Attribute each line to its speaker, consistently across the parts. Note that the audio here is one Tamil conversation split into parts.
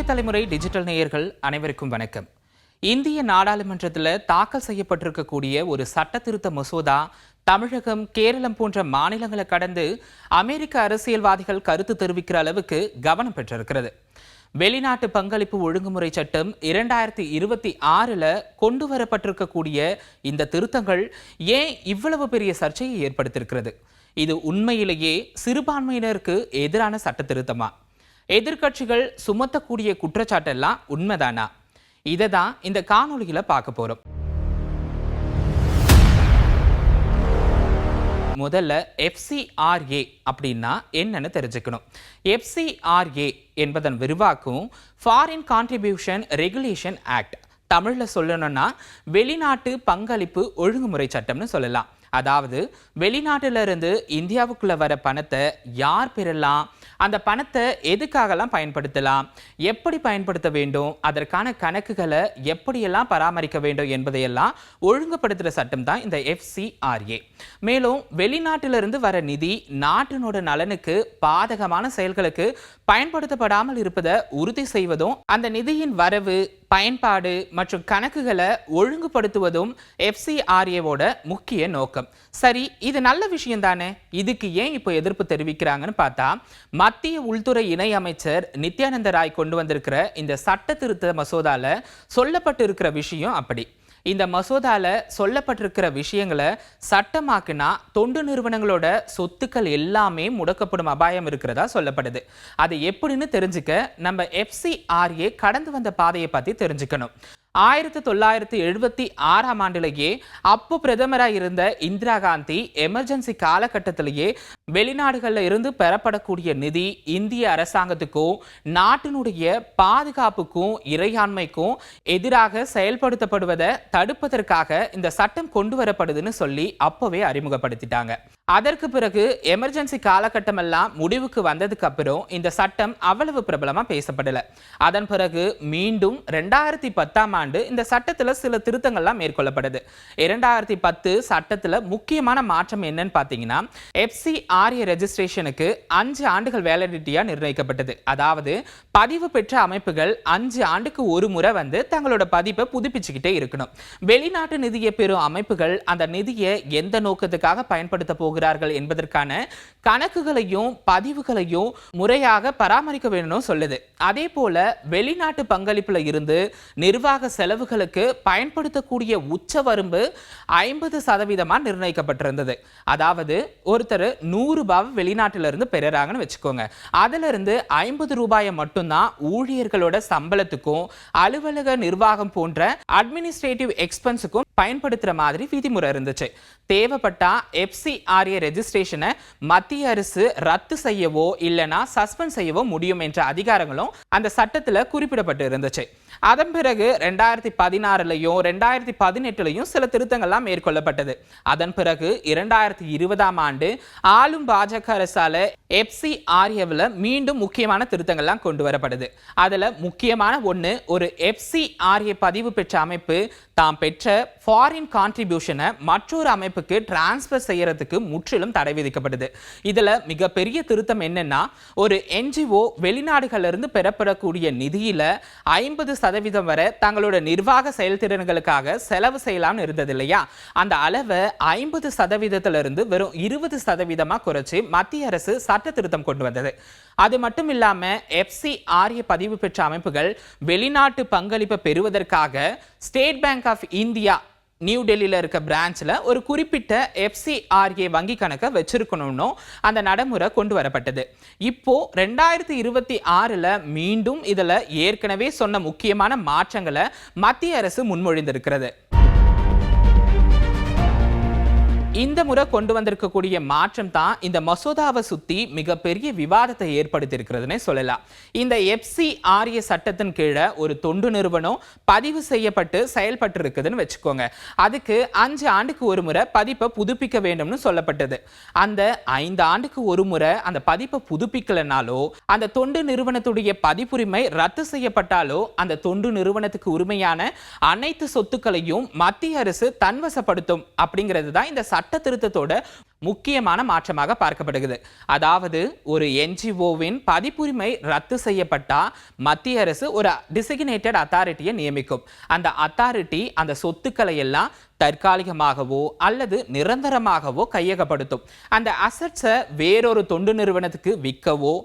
Speaker 1: தலைமுறை டிஜிட்டல் நேயர்கள் அனைவருக்கும் வணக்கம். இந்திய நாடாளுமன்றத்தில் தாக்கல் செய்யப்பட்டிருக்கக்கூடிய ஒரு சட்ட திருத்த மசோதா தமிழகம், கேரளம் போன்ற மாநிலங்களை கடந்து அமெரிக்க அரசியல்வாதிகள் கருத்து தெரிவிக்கிற அளவுக்கு கவனம் பெற்றிருக்கிறது. வெளிநாட்டு பங்களிப்பு ஒழுங்குமுறை சட்டம் 2026 கொண்டு வரப்பட்டிருக்கக்கூடிய இந்த திருத்தங்கள் ஏன் இவ்வளவு பெரிய சர்ச்சையை ஏற்படுத்தியிருக்கிறது? இது உண்மையிலேயே சிறுபான்மையினருக்கு எதிரான சட்ட திருத்தமா? எதிர்க்கட்சிகள் சுமத்தக்கூடிய குற்றச்சாட்டெல்லாம் உண்மைதானா? இதை தான் இந்த காணொளியில பார்க்க போறோம். முதல்ல FCRA அப்படின்னா என்னன்னு தெரிஞ்சுக்கணும். FCRA என்பதன் விரிவாக்கம் ஃபாரின் கான்ட்ரிபியூஷன் ரெகுலேஷன் ஆக்ட். தமிழ்ல சொல்லணும்னா வெளிநாட்டு பங்களிப்பு ஒழுங்குமுறை சட்டம்னு சொல்லலாம். அதாவது வெளிநாட்டிலிருந்து இந்தியாவுக்குள்ள வர பணத்தை யார் பெறலாம், அந்த பணத்தை எதுக்காகலாம் பயன்படுத்தலாம், எப்படி பயன்படுத்த வேண்டும், அதற்கான கணக்குகளை எப்படியெல்லாம் பராமரிக்க வேண்டும் என்பதையெல்லாம் ஒழுங்குபடுத்துகிற சட்டம் தான் இந்த FCRA. மேலும் வெளிநாட்டிலிருந்து வர நிதி நாட்டினோட நலனுக்கு பாதகமான செயல்களுக்கு பயன்படுத்தப்படாமல் இருப்பதை உறுதி செய்வதும், அந்த நிதியின் வரவு, பயன்பாடு மற்றும் கணக்குகளை ஒழுங்குபடுத்துவதும் FCRAவோட முக்கிய நோக்கம். சரி, இது நல்ல விஷயம் தானே, இதுக்கு ஏன் இப்போ எதிர்ப்பு தெரிவிக்கிறாங்கன்னு பார்த்தா, மத்திய உள்துறை இணை அமைச்சர் நித்யானந்த ராய் கொண்டு வந்திருக்கிற இந்த சட்ட திருத்த மசோதால சொல்லப்பட்டு இருக்கிற விஷயம் அப்படி. இந்த மசோதால சொல்லப்பட்டிருக்கிற விஷயங்களை சட்டமாக்குனா தொண்டு நிறுவனங்களோட சொத்துக்கள் எல்லாமே முடக்கப்படும் அபாயம் இருக்கிறதா சொல்லப்படுது. அது எப்படின்னு தெரிஞ்சுக்க நம்ம FCRA கடந்து வந்த பாதையை பத்தி தெரிஞ்சுக்கணும். 1976 ஆண்டிலேயே அப்போ பிரதமராக இருந்த இந்திரா காந்தி எமர்ஜென்சி காலகட்டத்திலேயே வெளிநாடுகளில் இருந்து பெறப்படக்கூடிய நிதி இந்திய அரசாங்கத்துக்கும் நாட்டினுடைய பாதுகாப்புக்கும் இறையாண்மைக்கும் எதிராக செயல்படுத்தப்படுவதை தடுப்பதற்காக இந்த சட்டம் கொண்டு வரப்படுதுன்னு சொல்லி அப்பவே அறிமுகப்படுத்திட்டாங்க. அதற்கு பிறகு எமர்ஜென்சி காலகட்டம் எல்லாம் முடிவுக்கு வந்ததுக்கு அப்புறம் இந்த சட்டம் அவ்வளவு பிரபலமா பேசப்படல. அதன் பிறகு மீண்டும் 2010 இந்த சட்டத்துல சில திருத்தங்கள்லாம் மேற்கொள்ளப்படுது. 2010 சட்டத்துல முக்கியமான மாற்றம் என்னன்னு பாத்தீங்கன்னா, FCRA ரெஜிஸ்ட்ரேஷனுக்கு 5 ஆண்டுகள் வேலிடிட்டியா நிர்ணயிக்கப்பட்டது. அதாவது பதிவு பெற்ற அமைப்புகள் 5 ஆண்டுக்கு ஒரு முறை வந்து தங்களோட பதிப்பை புதுப்பிச்சுக்கிட்டே இருக்கணும். வெளிநாட்டு நிதியை பெறும் அமைப்புகள் அந்த நிதியை எந்த நோக்கத்துக்காக பயன்படுத்த போகிறார்கள் என்பதற்கான கணக்குகளையும் பதிவுகளையும் முறையாக பராமரிக்க வேணும்னு சொல்லுது. அதே போல வெளிநாட்டு பங்களிப்புல இருந்து நிர்வாக செலவுகளுக்கு பயன்படுத்தக்கூடிய உச்ச வரம்பு 50% நிர்ணயிக்கப்பட்டிருந்தது. அதாவது ஒருத்தர் 100 ரூபாய் வெளிநாட்டிலிருந்து பெறாங்கன்னு வச்சுக்கோங்க, அதுல இருந்து 50 ரூபாயை மட்டும்தான் ஊழியர்களோட சம்பளத்துக்கும் அலுவலக நிர்வாகம் போன்ற அட்மினிஸ்ட்ரேட்டிவ் எக்ஸ்பென்ஸுக்கும் பயன்படுத்துற மாதிரி விதிமுறை இருந்துச்சு. தேவைப்பட்டா FCRA ரெஜிஸ்ட்ரேஷனை மத்திய அரசு ரத்து செய்யவோ இல்லைனா சஸ்பெண்ட் செய்யவோ முடியும் என்ற அதிகாரங்களும் அந்த சட்டத்துல குறிப்பிடப்பட்டு இருந்துச்சு. அதன் பிறகு 2016 2018 சில திருத்தங்கள்லாம் மேற்கொள்ளப்பட்டது. அதன் பிறகு 2020 ஆண்டு ஆளும் பாஜக அரசால FCRAவில் மீண்டும் முக்கியமான திருத்தங்கள்லாம் கொண்டு வரப்படுது. அதுல முக்கியமான ஒண்ணு, ஒரு FCRA பதிவு பெற்ற அமைப்பு தாம் பெற்ற ஃபாரின் கான்ட்ரிபியூஷனை மற்றொரு அமைப்புக்கு டிரான்ஸ்பர் செய்யறதுக்கு முற்றிலும் தடை விதிக்கப்படுது. இதுல மிகப்பெரிய திருத்தம் என்னன்னா, ஒரு NGO வெளிநாடுகள்ல இருந்து பெறப்படக்கூடிய நிதியில 50% வரை தங்களோட நிர்வாக செயல்திறன்களுக்காக செலவு செய்யலாம்னு இருந்தது இல்லையா, அந்த அளவை 50% இருந்து வெறும் 20% குறைச்சு மத்திய அரசு சட்ட திருத்தம் கொண்டு வந்தது. அது மட்டும் இல்லாம FCRA பதிவு பெற்ற அமைப்புகள் வெளிநாட்டு பங்களிப்பை பெறுவதற்காக state bank of India new டெல்லியில இருக்க பிரான்ச்ல ஒரு குறிப்பிட்ட FCRA வங்கி கணக்கை வச்சிருக்கணும்னு அந்த நடைமுறை கொண்டு வரப்பட்டது. இப்போ 2026 மீண்டும் இதுல ஏற்கனவே சொன்ன முக்கியமான மாற்றங்களை மத்திய அரசு முன்மொழிந்திருக்கிறது. இந்த முறை கொண்டு வந்திருக்கக்கூடிய மாற்றம் தான் இந்த மசோதாவை சுத்தி மிகப்பெரிய விவாதத்தை ஏற்படுத்தி இருக்கிறதுன்னு சொல்லலாம். இந்த FCRA சட்டத்தின் கீழே ஒரு தொண்டு நிறுவனம் பதிவு செய்யப்பட்டு செயல்பட்டு இருக்குதுன்னு வச்சுக்கோங்க, அதுக்கு 5 ஆண்டுக்கு ஒரு முறை பதிப்பை புதுப்பிக்க வேண்டும்னு சொல்லப்பட்டது. அந்த 5 ஆண்டுக்கு ஒரு முறை அந்த பதிப்பை புதுப்பிக்கலனாலோ, அந்த தொண்டு நிறுவனத்துடைய பதிப்புரிமை ரத்து செய்யப்பட்டாலோ, அந்த தொண்டு நிறுவனத்துக்கு உரிமையான அனைத்து சொத்துக்களையும் மத்திய அரசு தன்வசப்படுத்தும் அப்படிங்கிறது தான் இந்த சட்ட திருத்தத்தோட முக்கியமான மாற்றமாக பார்க்கப்படுகிறது. அதாவது ஒரு என்ஜிஓவின் பதிப்புரிமை ரத்து செய்யப்பட்டா மத்திய அரசு ஒரு டிசிக்னேட்டட் அத்தாரிட்டியை நியமிக்கும். அந்த அத்தாரிட்டி அந்த சொத்துக்களை எல்லாம் தற்காலிகமாகவோ அல்லது நிரந்தரமாகவோ கையகப்படுத்தும். அந்த அசட்ஸை வேறொரு தொண்டு நிறுவனத்துக்கு விற்கவோ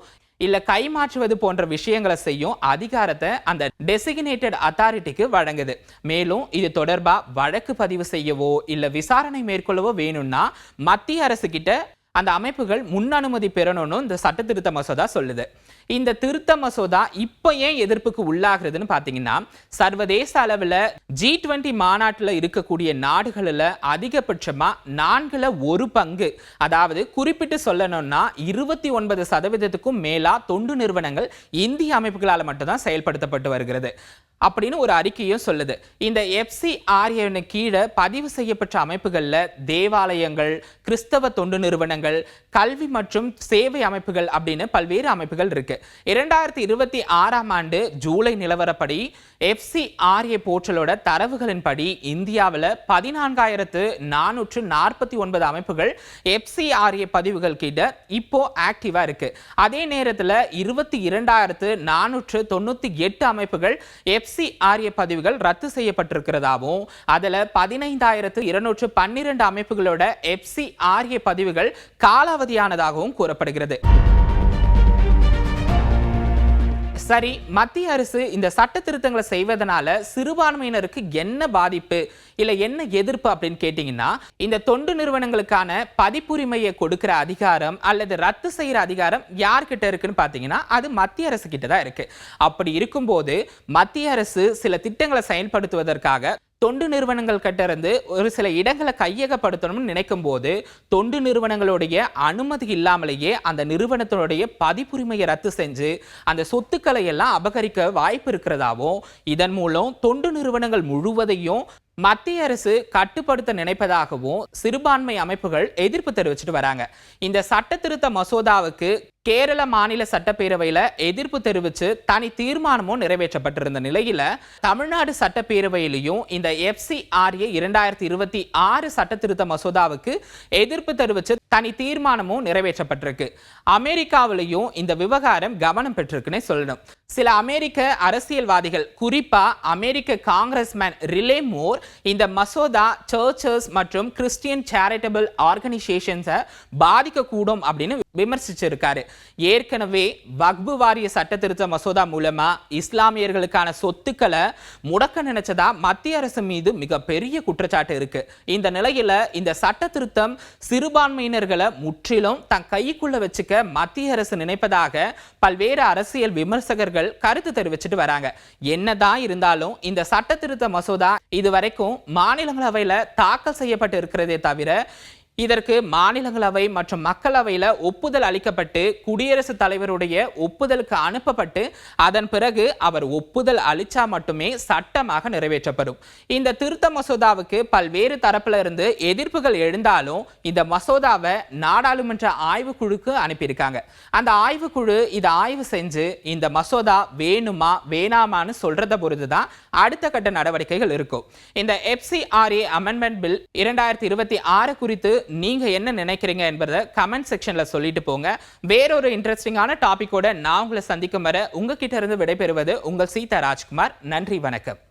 Speaker 1: இல்ல கைமாற்றுவது போன்ற விஷயங்களை செய்யும் அதிகாரத்தை அந்த டெசிக்னேட்டட் அத்தாரிட்டிக்கு வழங்குது. மேலும் இது தொடர்பா வழக்கு பதிவு செய்யவோ இல்ல விசாரணை மேற்கொள்ளவோ வேணும்னா மத்திய அரசு கிட்ட அந்த அமைப்புகள் முன் அனுமதி பெறணும்னு இந்த சட்ட திருத்த மசோதா சொல்லுது. இந்த திருத்த மசோதா இப்ப ஏன் எதிர்ப்புக்கு உள்ளாகிறதுன்னு பாத்தீங்கன்னா, சர்வதேச அளவில் G20 மாநாட்டில் இருக்கக்கூடிய நாடுகளில் அதிகபட்சமா 1/4 அதாவது குறிப்பிட்டு சொல்லணும்னா 29% மேலா தொண்டு நிறுவனங்கள் இந்திய அமைப்புகளால் மட்டும்தான் செயல்படுத்தப்பட்டு வருகிறது அப்படின்னு ஒரு அறிக்கையும் சொல்லுது. இந்த FCRA கீழே பதிவு செய்யப்பட்ட அமைப்புகள்ல தேவாலயங்கள், கிறிஸ்தவ தொண்டு நிறுவனங்கள், கல்வி மற்றும் சேவை அமைப்புகள் அப்படின்னு பல்வேறு அமைப்புகள் இருக்கு. 2026ஆம் ஆண்டு ஜூலை நிலவரப்படி FCRA போர்ட்டலோட தரவுகளின்படி இந்தியாவில் 14,449 அமைப்புகள் FCRA பதிவுகள் கிட்ட இப்போ ஆக்டிவா இருக்கு. அதே நேரத்தில் 22,498 அமைப்புகள் FCRA பதிவுகள் ரத்து செய்யப்பட்டிருக்கிறதாவும், அதுல 15,212 அமைப்புகளோட FCRA பதிவுகள் காலாவதியானதாகவும் கூறப்படுகிறது. சரி, மத்திய அரசு இந்த சட்ட திருத்தங்களை செய்வதனால சிறுபான்மையினருக்கு என்ன பாதிப்பு இல்ல என்ன எதிர்ப்பு அப்படின்னு கேட்டீங்கன்னா, இந்த தொண்டு நிறுவனங்களுக்கான பதிப்புரிமையை கொடுக்கிற அதிகாரம் அல்லது ரத்து செய்யற அதிகாரம் யார்கிட்ட இருக்குன்னு பாத்தீங்கன்னா அது மத்திய அரசு கிட்ட தான் இருக்கு. அப்படி இருக்கும்போது மத்திய அரசு சில திட்டங்களை செயல்படுத்துவதற்காக தொண்டு நிறுவனங்கள் கிட்ட இருந்து ஒரு சில இடங்களை கையகப்படுத்தணும்னு நினைக்கும் போது தொண்டு நிறுவனங்களுடைய அனுமதி இல்லாமலேயே அந்த நிறுவனத்தினுடைய பதிப்புரிமையை ரத்து செஞ்சு அந்த சொத்துக்களை எல்லாம் அபகரிக்க வாய்ப்பு இருக்கிறதாவும், இதன் மூலம் தொண்டு நிறுவனங்கள் முழுவதையும் மத்திய அரசு கட்டுப்படுத்த நினைப்பதாகவும் சிறுபான்மை அமைப்புகள் எதிர்ப்பு தெரிவிச்சுட்டு வராங்க. இந்த சட்ட திருத்த மசோதாவுக்கு கேரள மாநில சட்டப்பேரவையில எதிர்ப்பு தெரிவித்து தனி தீர்மானமும் நிறைவேற்றப்பட்டிருந்த நிலையில தமிழ்நாடு சட்டப்பேரவையிலையும் இந்த FCRA 2026 சட்ட திருத்த மசோதாவுக்கு எதிர்ப்பு தெரிவித்து தனி தீர்மானமும் நிறைவேற்றப்பட்டிருக்கு. அமெரிக்காவிலையும் இந்த விவகாரம் கவனம் பெற்றிருக்குன்னு சொல்லணும். சில அமெரிக்க அரசியல்வாதிகள், குறிப்பா அமெரிக்க காங்கிரஸ்மேன் ரிலே மூர், இந்த மசோதா சர்ச்சஸ் மற்றும் கிறிஸ்டியன் சேரிட்டபிள் ஆர்கனைசேஷன்ஸை பாதிக்கக்கூடும் அப்படின்னு விமர்சிச்சிருக்காரு. ஏற்கனவே வக்பு வாரிய சட்ட திருத்த மசோதா மூலமா இஸ்லாமியர்களுக்கான சொத்துக்களை முடக்க நினைச்சதா மத்திய அரசு மீது மிகப்பெரிய குற்றச்சாட்டு இருக்கு. இந்த நிலையில இந்த சட்ட திருத்தம் சிறுபான்மையினர்களை முற்றிலும் தன் கைக்குள்ள வச்சுக்க மத்திய அரசு நினைப்பதாக பல்வேறு அரசியல் விமர்சகர்கள் கருத்து தெரிவிச்சுட்டு வராங்க. என்னதான் இருந்தாலும் இந்த சட்ட திருத்த மசோதா இதுவரைக்கும் மாநிலங்களவையில தாக்கல் செய்யப்பட்டு இருக்கிறதே தவிர இதற்கு மாநிலங்களவை மற்றும் மக்களவையில் ஒப்புதல் அளிக்கப்பட்டு குடியரசுத் தலைவருடைய ஒப்புதலுக்கு அனுப்பப்பட்டு அதன் பிறகு அவர் ஒப்புதல் அளிச்சா மட்டுமே சட்டமாக நிறைவேற்றப்படும். இந்த திருத்த மசோதாவுக்கு பல்வேறு தரப்புல இருந்து எதிர்ப்புகள் எழுந்தாலும் இந்த மசோதாவை நாடாளுமன்ற ஆய்வுக்குழுக்கு அனுப்பியிருக்காங்க. அந்த ஆய்வுக்குழு இதை ஆய்வு செஞ்சு இந்த மசோதா வேணுமா வேணாமான்னு சொல்றத பொறுத்துதான் அடுத்த கட்ட நடவடிக்கைகள் இருக்கும். இந்த FCRA அமெண்ட்மெண்ட் பில் 2026 குறித்து நீங்க என்ன நினைக்கிறீங்க என்பதை கமெண்ட் செக்ஷன்ல சொல்லிட்டு போங்க. வேறொரு இன்ட்ரெஸ்டிங்கான டாபிக்கோட நான் உங்களை சந்திக்கும் வரை உங்ககிட்ட இருந்து விடைபெறுவது உங்கள் சீதா ராஜ்குமார். நன்றி, வணக்கம்.